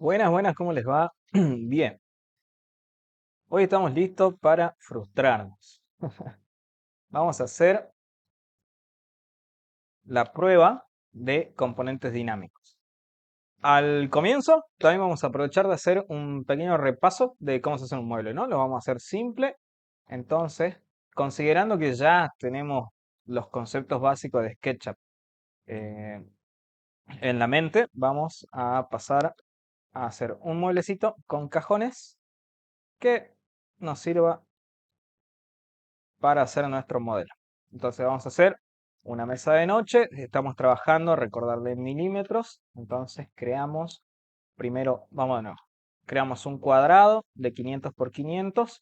Buenas, buenas, ¿cómo les va? Bien, hoy estamos listos para frustrarnos. Vamos a hacer la prueba de componentes dinámicos. Al comienzo, también vamos a aprovechar de hacer un pequeño repaso de cómo se hace un mueble, ¿no? Lo vamos a hacer simple. Entonces, considerando que ya tenemos los conceptos básicos de SketchUp eh, en la mente, vamos a pasar a hacer un mueblecito con cajones que nos sirva para hacer nuestro modelo. Entonces vamos a hacer una mesa de noche, estamos trabajando, recordarle en milímetros, entonces creamos, primero, vamos de nuevo, creamos un cuadrado de 500 por 500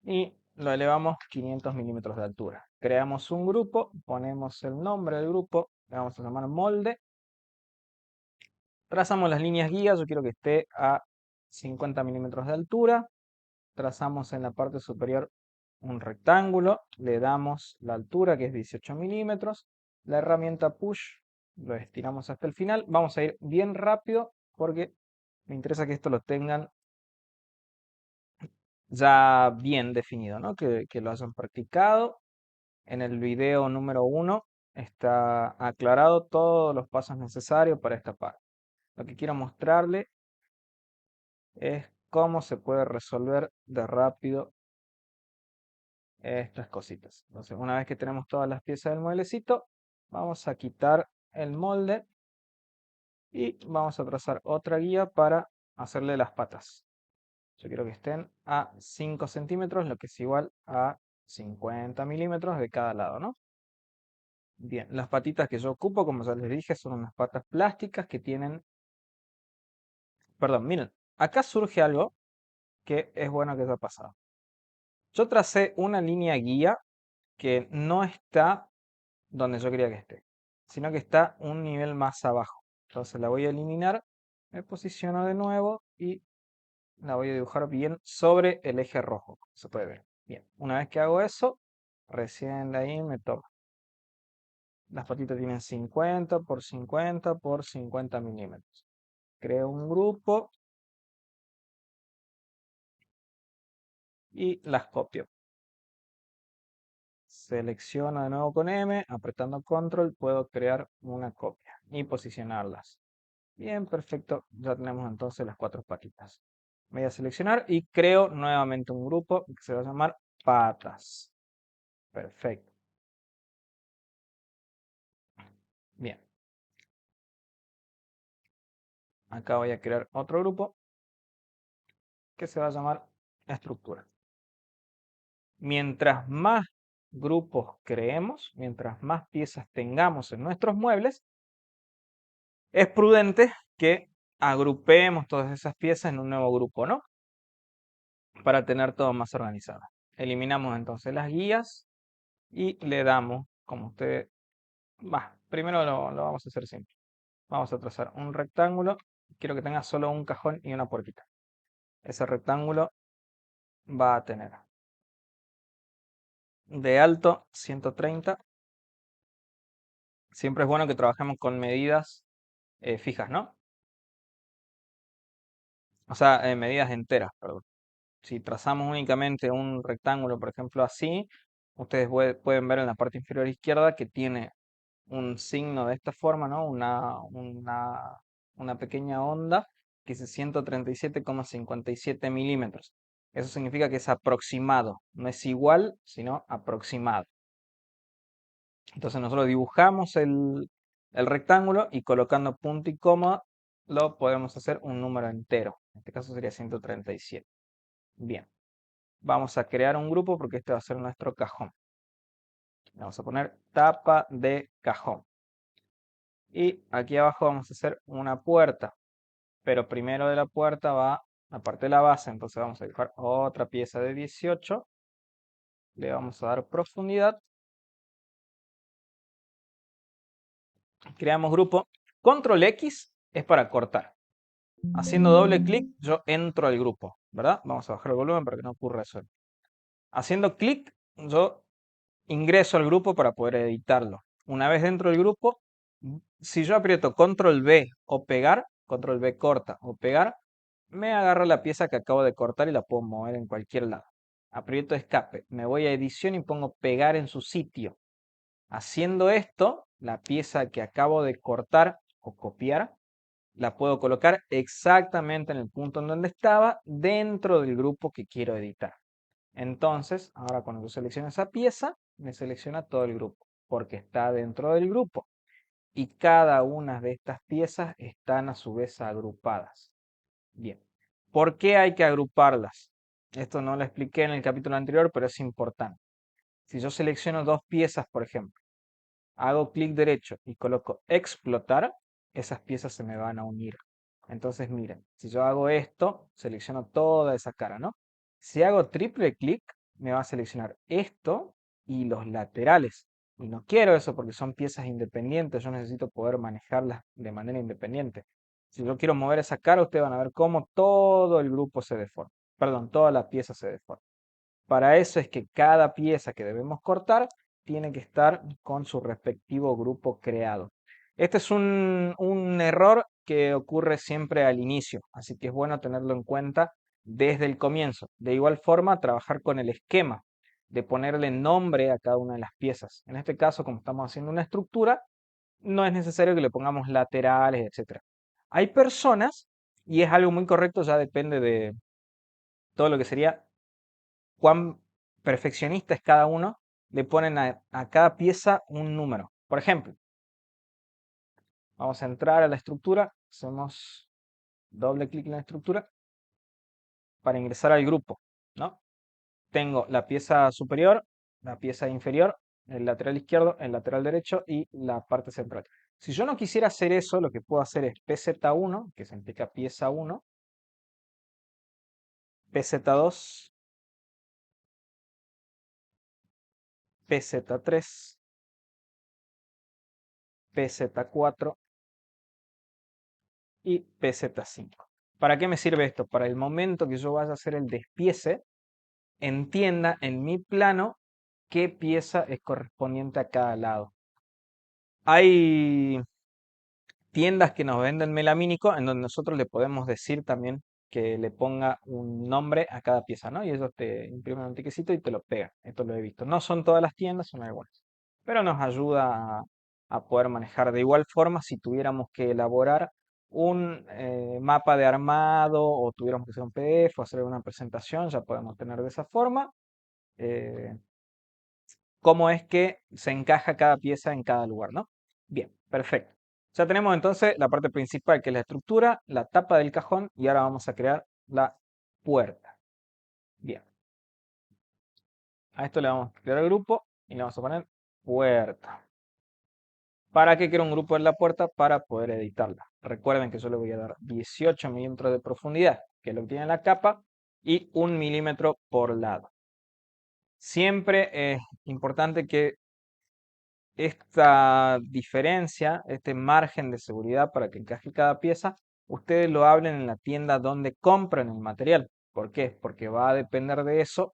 y lo elevamos 500 milímetros de altura. Creamos un grupo, ponemos el nombre del grupo, le vamos a llamar molde, trazamos las líneas guías, yo quiero que esté a 50 milímetros de altura, trazamos en la parte superior un rectángulo, le damos la altura que es 18 milímetros, la herramienta push lo estiramos hasta el final, vamos a ir bien rápido porque me interesa que esto lo tengan ya bien definido, ¿no? Que lo hayan practicado. En el video número 1 está aclarado todos los pasos necesarios para esta parte. Lo que quiero mostrarle es cómo se puede resolver de rápido estas cositas. Entonces, una vez que tenemos todas las piezas del mueblecito, vamos a quitar el molde y vamos a trazar otra guía para hacerle las patas. Yo quiero que estén a 5 centímetros, lo que es igual a 50 milímetros de cada lado, ¿no? Bien, las patitas que yo ocupo, como ya les dije, son unas patas plásticas que tienen... Perdón, miren, acá surge algo que es bueno que haya pasado. Yo tracé una línea guía que no está donde yo quería que esté, sino que está un nivel más abajo. Entonces la voy a eliminar, me posiciono de nuevo y la voy a dibujar bien sobre el eje rojo, como se puede ver. Bien, una vez que hago eso, recién de ahí me toca. Las patitas tienen 50 por 50 por 50 milímetros. Creo un grupo y las copio. Selecciono de nuevo con M, apretando control puedo crear una copia y posicionarlas. Bien, perfecto. Ya tenemos entonces las cuatro patitas. Voy a seleccionar y creo nuevamente un grupo que se va a llamar patas. Perfecto. Bien. Acá voy a crear otro grupo que se va a llamar estructura. Mientras más grupos creemos, mientras más piezas tengamos en nuestros muebles, es prudente que agrupemos todas esas piezas en un nuevo grupo, ¿no? Para tener todo más organizado. Eliminamos entonces las guías y le damos, como usted va, primero lo vamos a hacer simple. Vamos a trazar un rectángulo. Quiero que tenga solo un cajón y una puertita. Ese rectángulo va a tener de alto 130. Siempre es bueno que trabajemos con medidas fijas, ¿no? O sea, medidas enteras, perdón. Si trazamos únicamente un rectángulo, por ejemplo, así, ustedes pueden ver en la parte inferior izquierda que tiene un signo de esta forma, ¿no? Una pequeña onda que es 137,57 milímetros. Eso significa que es aproximado, no es igual, sino aproximado. Entonces nosotros dibujamos el rectángulo y colocando punto y coma lo podemos hacer un número entero. En este caso sería 137. Bien, vamos a crear un grupo porque este va a ser nuestro cajón. Le vamos a poner tapa de cajón. Y aquí abajo vamos a hacer una puerta, pero primero de la puerta va la parte de la base, entonces vamos a dibujar otra pieza de 18, le vamos a dar profundidad, creamos grupo, control X es para cortar, haciendo doble clic yo entro al grupo, ¿verdad? Vamos a bajar el volumen para que no ocurra eso. Haciendo clic yo ingreso al grupo para poder editarlo. Una vez dentro del grupo, si yo aprieto control V o pegar, control B corta o pegar, me agarro la pieza que acabo de cortar y la puedo mover en cualquier lado. Aprieto escape, me voy a edición y pongo pegar en su sitio. Haciendo esto, la pieza que acabo de cortar o copiar, la puedo colocar exactamente en el punto en donde estaba dentro del grupo que quiero editar. Entonces, ahora cuando yo selecciono esa pieza, me selecciona todo el grupo, porque está dentro del grupo. Y cada una de estas piezas están a su vez agrupadas. Bien, ¿por qué hay que agruparlas? Esto no lo expliqué en el capítulo anterior, pero es importante. Si yo selecciono dos piezas, por ejemplo, hago clic derecho y coloco explotar, esas piezas se me van a unir. Entonces, miren, si yo hago esto, selecciono toda esa cara, ¿no? Si hago triple clic, me va a seleccionar esto y los laterales. Y no quiero eso porque son piezas independientes, yo necesito poder manejarlas de manera independiente. Si yo quiero mover esa cara, ustedes van a ver cómo todo el grupo se deforma. Perdón, toda la pieza se deforma. Para eso es que cada pieza que debemos cortar tiene que estar con su respectivo grupo creado. Este es un error que ocurre siempre al inicio, así que es bueno tenerlo en cuenta desde el comienzo. De igual forma, trabajar con el esquema de ponerle nombre a cada una de las piezas. En este caso, como estamos haciendo una estructura, no es necesario que le pongamos laterales, etc. Hay personas, y es algo muy correcto, ya depende de todo lo que sería cuán perfeccionista es cada uno, le ponen a cada pieza un número. Por ejemplo, vamos a entrar a la estructura, hacemos doble clic en la estructura para ingresar al grupo, ¿no? Tengo la pieza superior, la pieza inferior, el lateral izquierdo, el lateral derecho y la parte central. Si yo no quisiera hacer eso, lo que puedo hacer es PZ1, que significa pieza 1, PZ2, PZ3, PZ4 y PZ5. ¿Para qué me sirve esto? Para el momento que yo vaya a hacer el despiece, entienda en mi plano qué pieza es correspondiente a cada lado. Hay tiendas que nos venden melamínico en donde nosotros le podemos decir también que le ponga un nombre a cada pieza, ¿no? Y ellos te imprimen un tiquecito y te lo pegan. Esto lo he visto. No son todas las tiendas, son algunas. Pero nos ayuda a poder manejar. De igual forma, si tuviéramos que elaborar un mapa de armado o tuviéramos que hacer un PDF o hacer una presentación, ya podemos tener de esa forma eh, cómo es que se encaja cada pieza en cada lugar, ¿no? Bien, perfecto. Ya tenemos entonces la parte principal que es la estructura, la tapa del cajón y ahora vamos a crear la puerta. Bien, a esto le vamos a crear el grupo y le vamos a poner puerta. ¿Para qué quiero un grupo en la puerta? Para poder editarla. Recuerden que yo le voy a dar 18 milímetros de profundidad, que es lo que tiene la capa, y 1 milímetro por lado. Siempre es importante que esta diferencia, este margen de seguridad para que encaje cada pieza, ustedes lo hablen en la tienda donde compran el material. ¿Por qué? Porque va a depender de eso.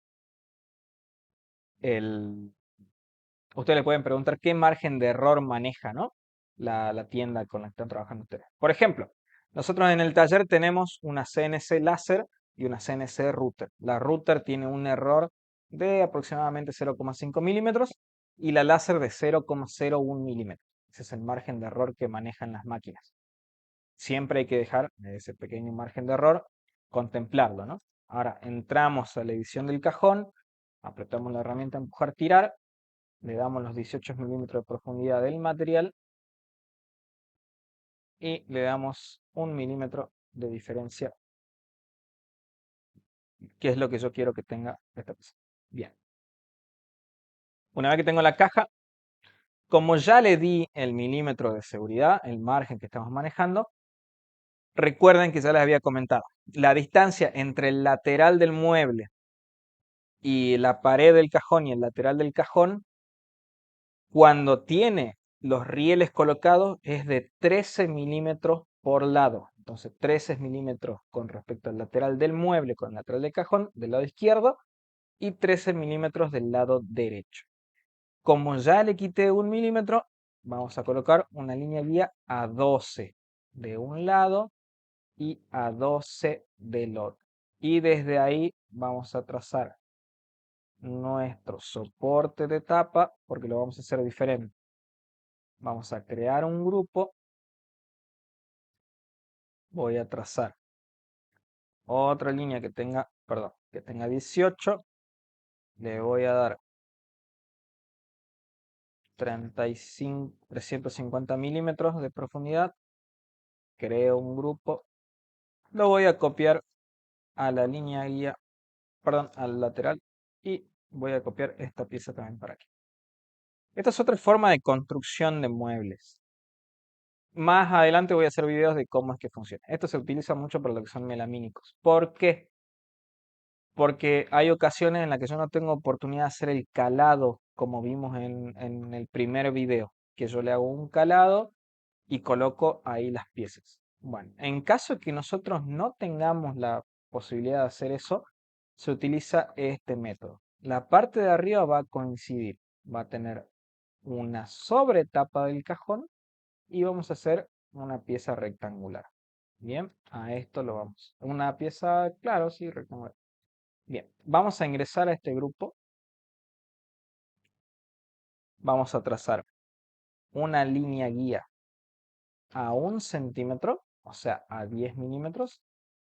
Ustedes le pueden preguntar qué margen de error maneja, ¿no? La tienda con la que están trabajando ustedes. Por ejemplo, nosotros en el taller tenemos una CNC láser y una CNC router. La router tiene un error de aproximadamente 0,5 milímetros y la láser de 0,01 milímetros. Ese es el margen de error que manejan las máquinas. Siempre hay que dejar ese pequeño margen de error, contemplarlo, ¿no? Ahora entramos a la edición del cajón, apretamos la herramienta empujar, tirar, le damos los 18 milímetros de profundidad del material y le damos 1 milímetro de diferencia, que es lo que yo quiero que tenga esta pieza. Bien. Una vez que tengo la caja, como ya le di el milímetro de seguridad, el margen que estamos manejando, recuerden que ya les había comentado, la distancia entre el lateral del mueble y la pared del cajón y el lateral del cajón, cuando tiene los rieles colocados, es de 13 milímetros por lado. Entonces, 13 milímetros con respecto al lateral del mueble, con el lateral del cajón, del lado izquierdo, y 13 milímetros del lado derecho. Como ya le quité 1 milímetro, vamos a colocar una línea guía a 12 de un lado y a 12 del otro. Y desde ahí vamos a trazar nuestro soporte de tapa, porque lo vamos a hacer diferente. Vamos a crear un grupo. Voy a trazar otra línea que tenga, perdón, que tenga 18. Le voy a dar 350 milímetros de profundidad. Creo un grupo. Lo voy a copiar a la línea guía, perdón, al lateral. Y voy a copiar esta pieza también para aquí. Esta es otra forma de construcción de muebles. Más adelante voy a hacer videos de cómo es que funciona. Esto se utiliza mucho para lo que son melamínicos. ¿Por qué? Porque hay ocasiones en las que yo no tengo oportunidad de hacer el calado, como vimos en el primer video, que yo le hago un calado y coloco ahí las piezas. Bueno, en caso de que nosotros no tengamos la posibilidad de hacer eso, se utiliza este método. La parte de arriba va a coincidir, va a tener una sobretapa del cajón y vamos a hacer una pieza rectangular. Bien, a esto lo vamos. Una pieza, claro, sí, rectangular. Bien, vamos a ingresar a este grupo. Vamos a trazar una línea guía a 1 centímetro, o sea, a 10 milímetros.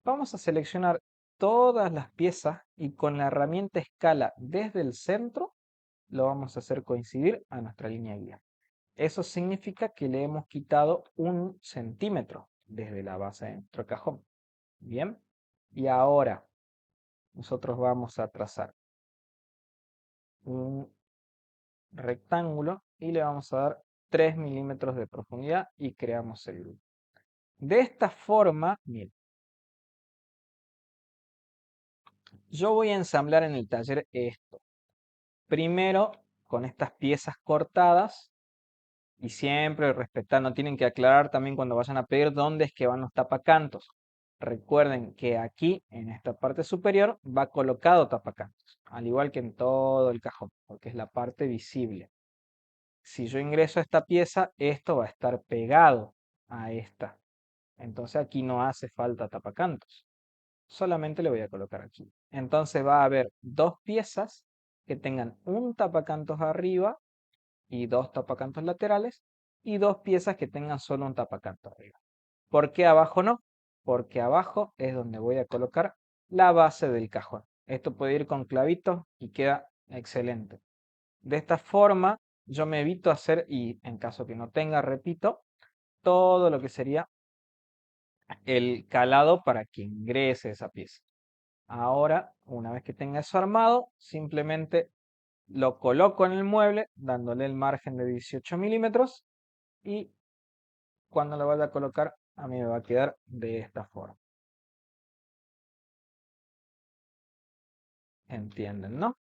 Vamos a seleccionar todas las piezas y con la herramienta escala desde el centro lo vamos a hacer coincidir a nuestra línea guía. Eso significa que le hemos quitado 1 centímetro desde la base de nuestro cajón. Bien, y ahora nosotros vamos a trazar un rectángulo y le vamos a dar 3 milímetros de profundidad y creamos el grupo. De esta forma, miren, yo voy a ensamblar en el taller esto. Primero con estas piezas cortadas y siempre respetando, tienen que aclarar también cuando vayan a pedir dónde es que van los tapacantos. Recuerden que aquí en esta parte superior va colocado tapacantos, al igual que en todo el cajón, porque es la parte visible. Si yo ingreso a esta pieza, esto va a estar pegado a esta. Entonces aquí no hace falta tapacantos. Solamente le voy a colocar aquí. Entonces va a haber dos piezas que tengan un tapacantos arriba y dos tapacantos laterales y dos piezas que tengan solo un tapacantos arriba. ¿Por qué abajo no? Porque abajo es donde voy a colocar la base del cajón. Esto puede ir con clavitos y queda excelente. De esta forma yo me evito hacer, y en caso que no tenga, repito, todo lo que sería el calado para que ingrese esa pieza. Ahora, una vez que tenga eso armado, simplemente lo coloco en el mueble, dándole el margen de 18 milímetros y cuando lo vaya a colocar, a mí me va a quedar de esta forma. ¿Entienden, no?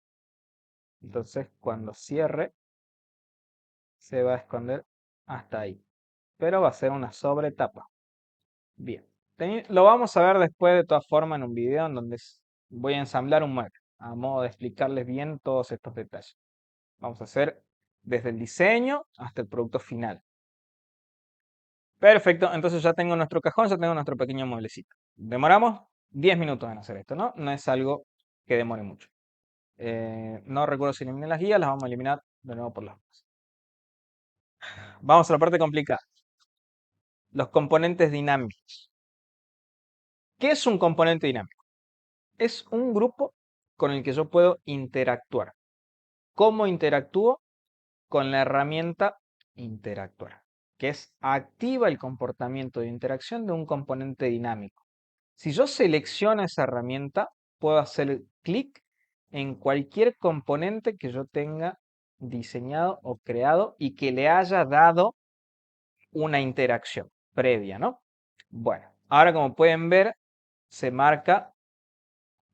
Entonces, cuando cierre, se va a esconder hasta ahí. Pero va a ser una sobretapa. Bien. Lo vamos a ver después de todas formas en un video en donde voy a ensamblar un mueble, a modo de explicarles bien todos estos detalles. Vamos a hacer desde el diseño hasta el producto final. Perfecto, entonces ya tengo nuestro cajón, ya tengo nuestro pequeño mueblecito. Demoramos 10 minutos en hacer esto, ¿no? No es algo que demore mucho. No recuerdo si eliminé las guías, las vamos a eliminar de nuevo por las dudas. Vamos a la parte complicada. Los componentes dinámicos. ¿Qué es un componente dinámico? Es un grupo con el que yo puedo interactuar. ¿Cómo interactúo? Con la herramienta interactuar, que es activa el comportamiento de interacción de un componente dinámico. Si yo selecciono esa herramienta, puedo hacer clic en cualquier componente que yo tenga diseñado o creado y que le haya dado una interacción previa, ¿no? Bueno, ahora como pueden ver, se marca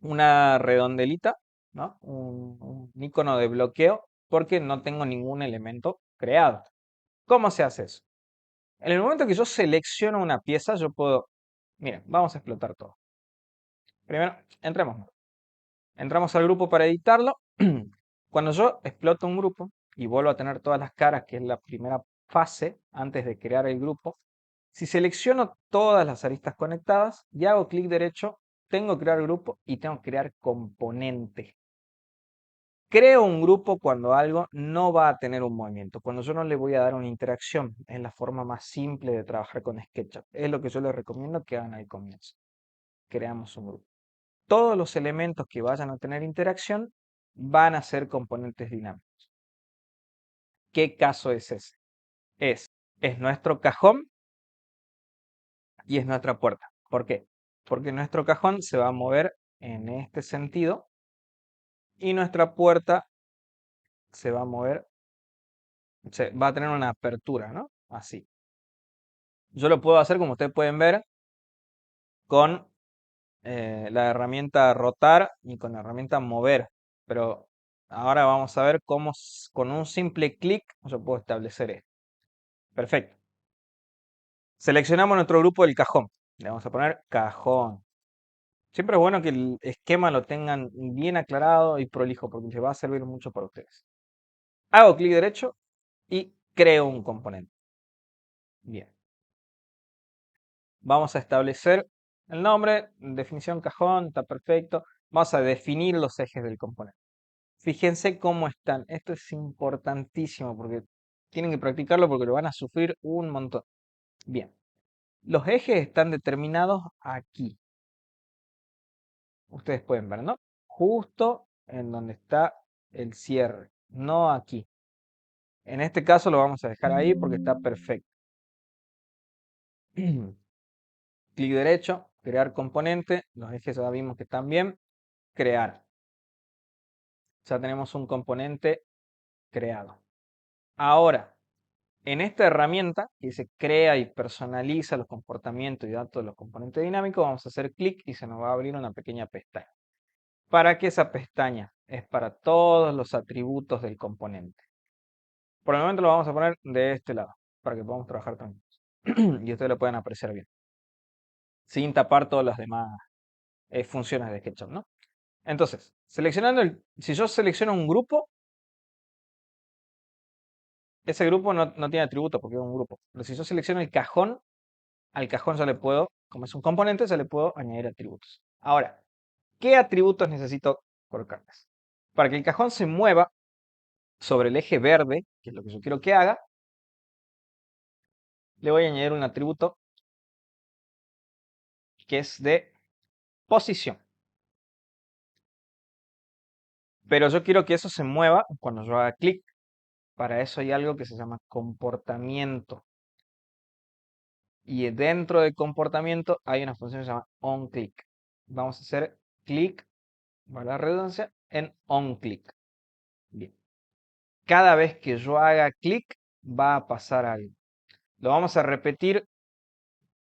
una redondelita, ¿no? Un icono de bloqueo porque no tengo ningún elemento creado. ¿Cómo se hace eso? En el momento que yo selecciono una pieza, yo puedo, miren, vamos a explotar todo. Primero, entramos al grupo para editarlo. Cuando yo exploto un grupo y vuelvo a tener todas las caras, que es la primera fase antes de crear el grupo, Si selecciono todas las aristas conectadas y hago clic derecho, tengo que crear grupo y tengo que crear componente. Creo un grupo cuando algo no va a tener un movimiento, cuando yo no le voy a dar una interacción. Es la forma más simple de trabajar con SketchUp. Es lo que yo les recomiendo que hagan al comienzo. Creamos un grupo. Todos los elementos que vayan a tener interacción van a ser componentes dinámicos. ¿Qué caso es ese? Es nuestro cajón y es nuestra puerta. ¿Por qué? Porque nuestro cajón se va a mover en este sentido y nuestra puerta se va a mover, va a tener una apertura, ¿no? Así. Yo lo puedo hacer, como ustedes pueden ver, con la herramienta rotar y con la herramienta mover. Pero ahora vamos a ver cómo con un simple clic yo puedo establecer esto. Perfecto. Seleccionamos nuestro grupo del cajón. Le vamos a poner cajón. Siempre es bueno que el esquema lo tengan bien aclarado y prolijo porque les va a servir mucho para ustedes. Hago clic derecho y creo un componente. Bien. Vamos a establecer el nombre, definición cajón, está perfecto. Vamos a definir los ejes del componente. Fíjense cómo están. Esto es importantísimo porque tienen que practicarlo porque lo van a sufrir un montón. Bien. Los ejes están determinados aquí. Ustedes pueden ver, ¿no? Justo en donde está el cierre, no aquí. En este caso lo vamos a dejar ahí porque está perfecto. Clic derecho, crear componente, los ejes ya vimos que están bien, crear. Ya tenemos un componente creado. Ahora, en esta herramienta que se crea y personaliza los comportamientos y datos de los componentes dinámicos, vamos a hacer clic y se nos va a abrir una pequeña pestaña. ¿Para qué esa pestaña? Es para todos los atributos del componente. Por el momento lo vamos a poner de este lado, para que podamos trabajar tranquilos. Y ustedes lo pueden apreciar bien, sin tapar todas las demás funciones de SketchUp, ¿no? Entonces, si yo selecciono un grupo, ese grupo no tiene atributos porque es un grupo. Pero si yo selecciono el cajón, al cajón ya le puedo, como es un componente, ya le puedo añadir atributos. Ahora, ¿qué atributos necesito colocarles? Para que el cajón se mueva sobre el eje verde, que es lo que yo quiero que haga, le voy a añadir un atributo que es de posición. Pero yo quiero que eso se mueva cuando yo haga clic. Para eso hay algo que se llama comportamiento. Y dentro del comportamiento hay una función que se llama onClick. Vamos a hacer clic, para la redundancia, en onClick. Bien. Cada vez que yo haga clic va a pasar algo. Lo vamos a repetir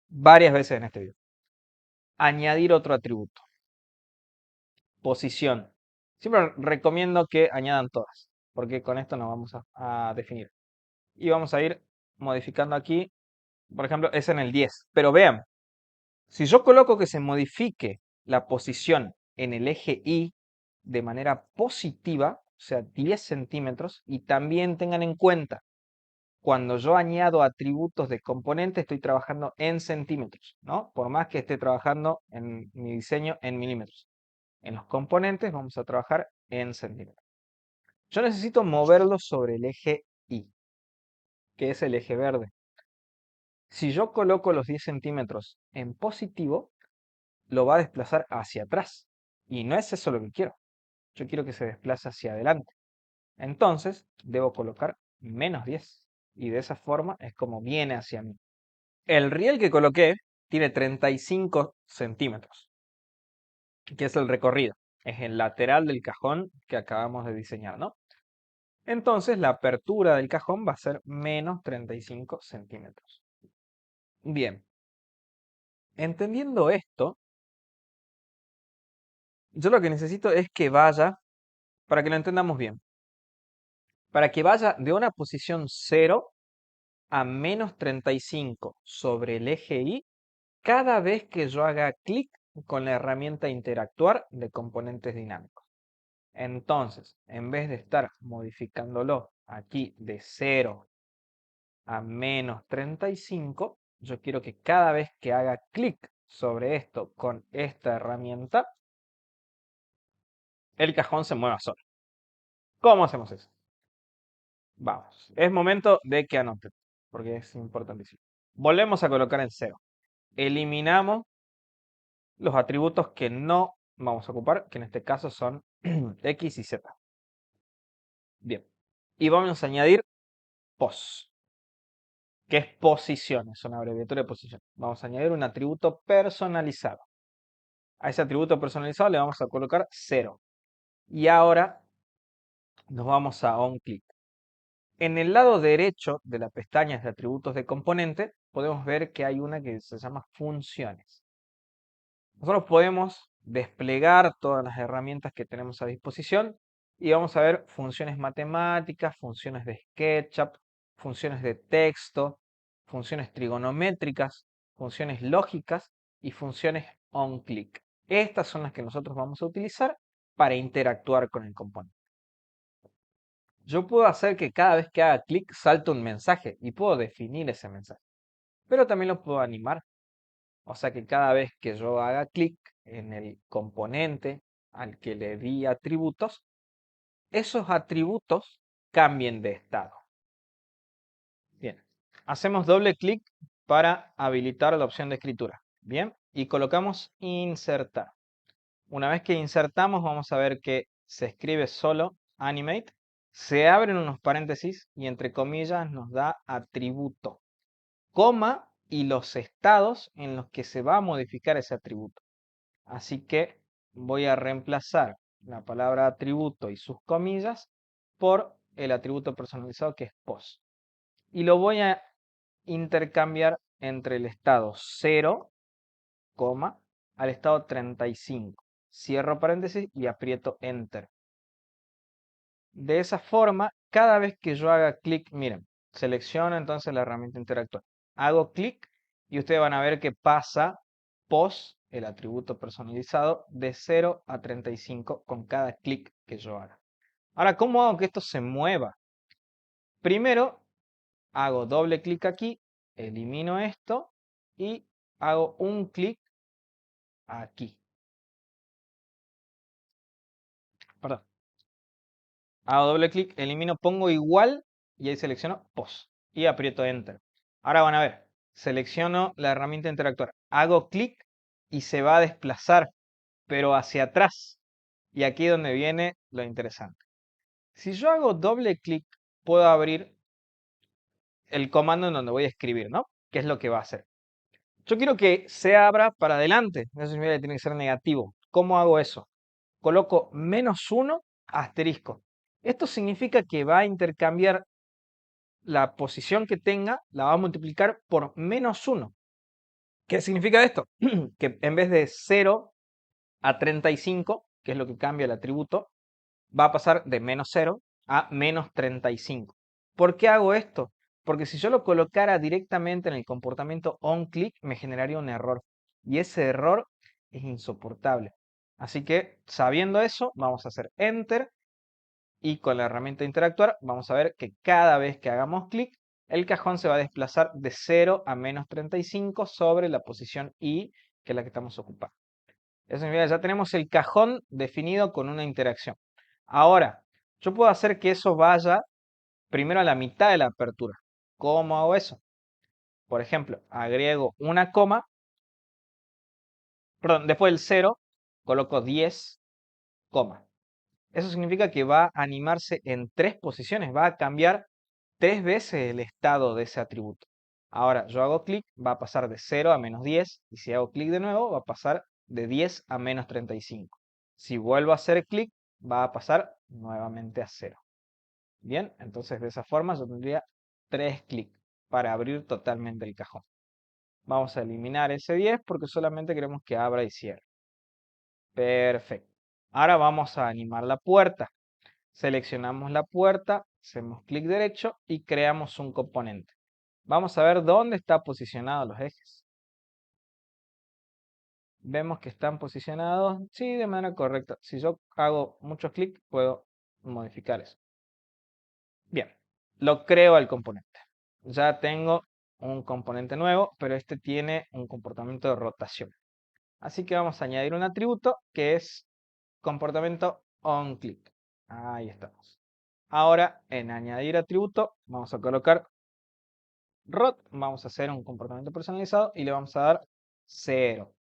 varias veces en este video. Añadir otro atributo. Posición. Siempre recomiendo que añadan todas, porque con esto nos vamos a definir. Y vamos a ir modificando aquí, por ejemplo, es en el 10. Pero vean, si yo coloco que se modifique la posición en el eje Y de manera positiva, o sea, 10 centímetros, y también tengan en cuenta, cuando yo añado atributos de componente, estoy trabajando en centímetros, ¿no? Por más que esté trabajando en mi diseño en milímetros. En los componentes vamos a trabajar en centímetros. Yo necesito moverlo sobre el eje Y, que es el eje verde. Si yo coloco los 10 centímetros en positivo, lo va a desplazar hacia atrás. Y no es eso lo que quiero. Yo quiero que se desplace hacia adelante. Entonces, debo colocar -10. Y de esa forma es como viene hacia mí. El riel que coloqué tiene 35 centímetros, que es el recorrido. Es el lateral del cajón que acabamos de diseñar, ¿no? Entonces, la apertura del cajón va a ser -35 centímetros. Bien. Entendiendo esto, yo lo que necesito es que vaya, para que lo entendamos bien, para que vaya de una posición 0 a -35 sobre el eje Y cada vez que yo haga clic con la herramienta interactuar de componentes dinámicos. Entonces, en vez de estar modificándolo aquí de 0 a -35, yo quiero que cada vez que haga clic sobre esto con esta herramienta, el cajón se mueva solo. ¿Cómo hacemos eso? Vamos, es momento de que anoten, porque es importantísimo. Volvemos a colocar en 0. Eliminamos los atributos que no vamos a ocupar, que en este caso son X y Z. Bien. Y vamos a añadir pos, que es posición, es una abreviatura de posición. Vamos a añadir un atributo personalizado. A ese atributo personalizado le vamos a colocar 0. Y ahora nos vamos a onClick. En el lado derecho de la pestaña de atributos de componente, podemos ver que hay una que se llama funciones. Nosotros podemos desplegar todas las herramientas que tenemos a disposición y vamos a ver funciones matemáticas, funciones de SketchUp, funciones de texto, funciones trigonométricas, funciones lógicas y funciones onClick. Estas son las que nosotros vamos a utilizar para interactuar con el componente. Yo puedo hacer que cada vez que haga clic salte un mensaje y puedo definir ese mensaje, pero también lo puedo animar. O sea que cada vez que yo haga clic en el componente al que le di atributos, esos atributos cambien de estado. Bien, hacemos doble clic para habilitar la opción de escritura. Bien, y colocamos insertar. Una vez que insertamos, vamos a ver que se escribe solo animate, se abren unos paréntesis y entre comillas nos da atributo, coma y los estados en los que se va a modificar ese atributo. Así que voy a reemplazar la palabra atributo y sus comillas por el atributo personalizado que es pos. Y lo voy a intercambiar entre el estado 0, al estado 35. Cierro paréntesis y aprieto Enter. De esa forma, cada vez que yo haga clic, miren, selecciono entonces la herramienta interactuar. Hago clic y ustedes van a ver que pasa pos, el atributo personalizado, de 0 a 35 con cada clic que yo haga. Ahora, ¿cómo hago que esto se mueva? Primero, hago doble clic aquí, elimino esto y hago un clic aquí. Perdón. Hago doble clic, elimino, pongo igual y ahí selecciono pos y aprieto Enter. Ahora van a ver, selecciono la herramienta interactuar, hago clic y se va a desplazar, pero hacia atrás. Y aquí es donde viene lo interesante. Si yo hago doble clic, puedo abrir el comando en donde voy a escribir, ¿no? ¿Qué es lo que va a hacer? Yo quiero que se abra para adelante, eso significa que tiene que ser negativo. ¿Cómo hago eso? Coloco -1 asterisco. Esto significa que va a intercambiar la posición que tenga, la va a multiplicar por -1. ¿Qué significa esto? Que en vez de 0 a 35, que es lo que cambia el atributo, va a pasar de -0 a -35. ¿Por qué hago esto? Porque si yo lo colocara directamente en el comportamiento onClick, me generaría un error. Y ese error es insoportable. Así que, sabiendo eso, vamos a hacer Enter. Y con la herramienta interactuar, vamos a ver que cada vez que hagamos clic, el cajón se va a desplazar de 0 a -35 sobre la posición Y, que es la que estamos ocupando. Eso significa que ya tenemos el cajón definido con una interacción. Ahora, yo puedo hacer que eso vaya primero a la mitad de la apertura. ¿Cómo hago eso? Por ejemplo, agrego una coma, perdón, después del 0, coloco 10, coma. Eso significa que va a animarse en 3 posiciones, va a cambiar 3 veces el estado de ese atributo. Ahora, yo hago clic, va a pasar de 0 a -10, y si hago clic de nuevo, va a pasar de 10 a -35. Si vuelvo a hacer clic, va a pasar nuevamente a 0. Bien, entonces de esa forma yo tendría 3 clics para abrir totalmente el cajón. Vamos a eliminar ese 10 porque solamente queremos que abra y cierre. Perfecto. Ahora vamos a animar la puerta. Seleccionamos la puerta, hacemos clic derecho y creamos un componente. Vamos a ver dónde están posicionados los ejes. Vemos que están posicionados, sí, de manera correcta. Si yo hago muchos clics, puedo modificar eso. Bien, lo creo al componente. Ya tengo un componente nuevo, pero este tiene un comportamiento de rotación. Así que vamos a añadir un atributo que es comportamiento onClick. Ahí estamos. Ahora, en añadir atributo, vamos a colocar rot, vamos a hacer un comportamiento personalizado y le vamos a dar 0.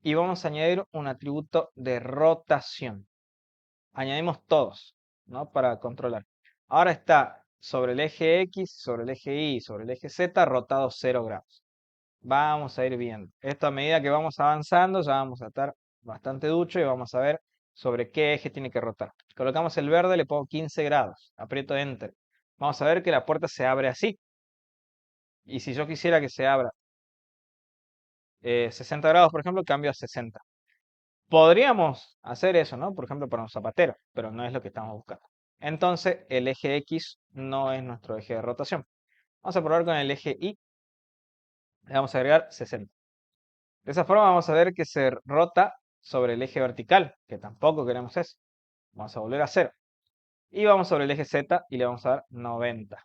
Y vamos a añadir un atributo de rotación. Añadimos todos, ¿no? Para controlar. Ahora está sobre el eje X, sobre el eje Y, sobre el eje Z, rotado 0 grados. Vamos a ir viendo. Esto a medida que vamos avanzando, ya vamos a estar bastante ducho y vamos a ver sobre qué eje tiene que rotar. Colocamos el verde, le pongo 15 grados, aprieto Enter. Vamos a ver que la puerta se abre así. Y si yo quisiera que se abra 60 grados, por ejemplo, cambio a 60. Podríamos hacer eso, ¿no? Por ejemplo, para un zapatero, pero no es lo que estamos buscando. Entonces, el eje X no es nuestro eje de rotación. Vamos a probar con el eje Y. Le vamos a agregar 60. De esa forma vamos a ver que se rota sobre el eje vertical, que tampoco queremos eso. Vamos a volver a 0. Y vamos sobre el eje Z y le vamos a dar 90.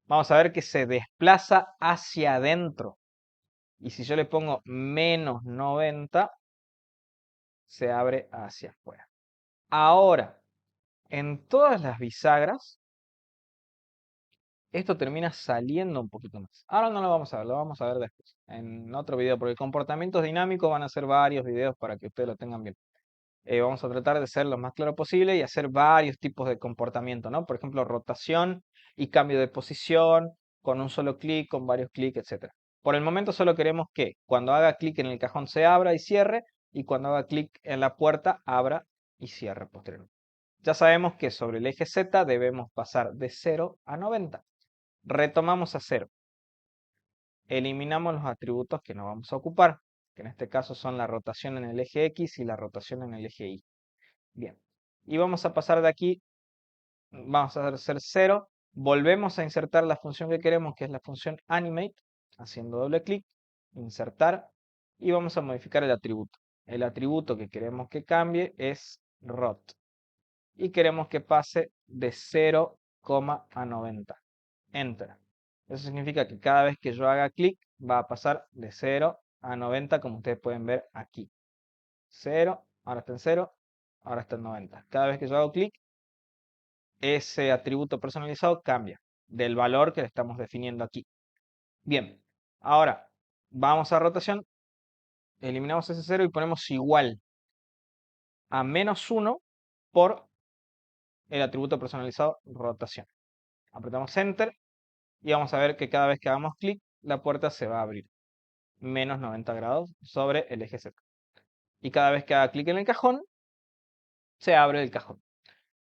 Vamos a ver que se desplaza hacia adentro. Y si yo le pongo menos 90, se abre hacia afuera. Ahora, en todas las bisagras, esto termina saliendo un poquito más. Ahora no lo vamos a ver, lo vamos a ver después, en otro video, porque comportamientos dinámicos van a ser varios videos para que ustedes lo tengan bien. Vamos a tratar de ser lo más claro posible y hacer varios tipos de comportamiento, ¿no? Por ejemplo, rotación y cambio de posición, con un solo clic, con varios clics, etc. Por el momento solo queremos que cuando haga clic en el cajón se abra y cierre, y cuando haga clic en la puerta abra y cierre posteriormente. Ya sabemos que sobre el eje Z debemos pasar de 0 a 90. Retomamos a 0. Eliminamos los atributos que no vamos a ocupar, que en este caso son la rotación en el eje X y la rotación en el eje Y. Bien. Y vamos a pasar de aquí, vamos a hacer 0. Volvemos a insertar la función que queremos, que es la función animate, haciendo doble clic, insertar, y vamos a modificar el atributo. El atributo que queremos que cambie es rot. Y queremos que pase de 0, a 90. Enter. Eso significa que cada vez que yo haga clic va a pasar de 0 a 90, como ustedes pueden ver aquí. 0, ahora está en 0, ahora está en 90. Cada vez que yo hago clic, ese atributo personalizado cambia del valor que le estamos definiendo aquí. Bien, ahora vamos a rotación, eliminamos ese 0 y ponemos igual a menos 1 por el atributo personalizado rotación. Apretamos Enter y vamos a ver que cada vez que hagamos clic, la puerta se va a abrir menos 90 grados sobre el eje Z. Y cada vez que haga clic en el cajón, se abre el cajón.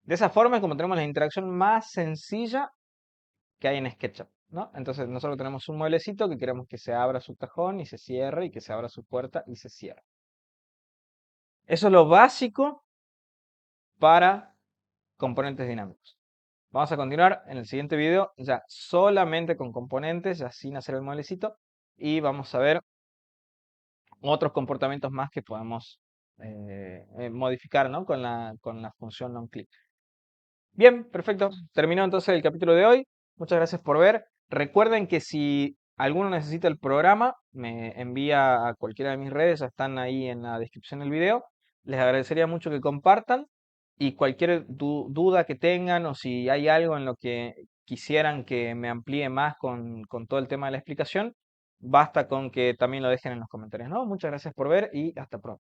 De esa forma es como tenemos la interacción más sencilla que hay en SketchUp, ¿no? Entonces nosotros tenemos un mueblecito que queremos que se abra su cajón y se cierre, y que se abra su puerta y se cierre. Eso es lo básico para componentes dinámicos. Vamos a continuar en el siguiente video ya solamente con componentes, ya sin hacer el mueblecito, y vamos a ver otros comportamientos más que podemos modificar, ¿no? con la función onClick. Bien, perfecto. Terminó entonces el capítulo de hoy. Muchas gracias por ver. Recuerden que si alguno necesita el programa, me envía a cualquiera de mis redes, ya están ahí en la descripción del video. Les agradecería mucho que compartan, y cualquier duda que tengan, o si hay algo en lo que quisieran que me amplíe más con todo el tema de la explicación, basta con que también lo dejen en los comentarios, ¿no? Muchas gracias por ver y hasta pronto.